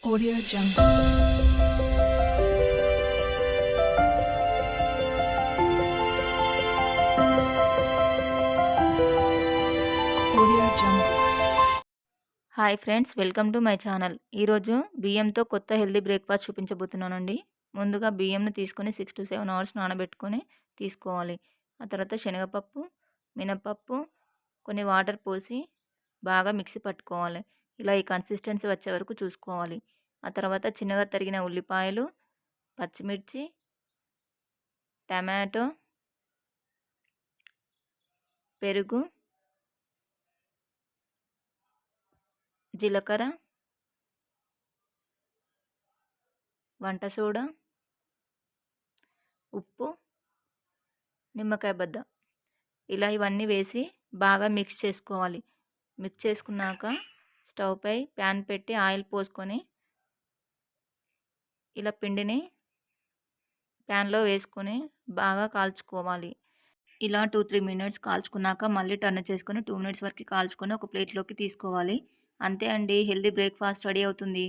Audio Jungle. Audio Jungle. Hi friends, welcome to my channel. ఈరోజు బియ్యంతో కొత్త healthy breakfast చూపించబోతున్నానండి. ముందుగా బియ్యంను తీసుకొని 6 to 7 అవర్స్ నానబెట్టుకొని తీసుకోవాలి. ఆ తర్వాత శనగపప్పు, మినపప్పు, కొన్ని వాటర్ పోసి బాగా మిక్సీ పట్టుకోవాలి. ఇలా ఈ కన్సిస్టెన్సీ వచ్చే వరకు చూసుకోవాలి. ఆ తర్వాత చిన్నగా తరిగిన ఉల్లిపాయలు, పచ్చిమిర్చి, టమాటో, పెరుగు, జీలకర్ర, వంట సోడా, ఉప్పు, నిమ్మకాయ బద్ద, ఇలా ఇవన్నీ వేసి బాగా మిక్స్ చేసుకోవాలి. మిక్స్ చేసుకున్నాక స్టవ్ పై ప్యాన్ పెట్టి ఆయిల్ పోసుకొని ఇలా పిండిని ప్యాన్లో వేసుకొని బాగా కాల్చుకోవాలి. ఇలా 2-3 మినిట్స్ కాల్చుకున్నాక మళ్ళీ టర్న్ చేసుకొని 2 మినిట్స్ వరకు కాల్చుకొని ఒక ప్లేట్లోకి తీసుకోవాలి. అంతే అండి, హెల్దీ బ్రేక్ఫాస్ట్ రెడీ అవుతుంది.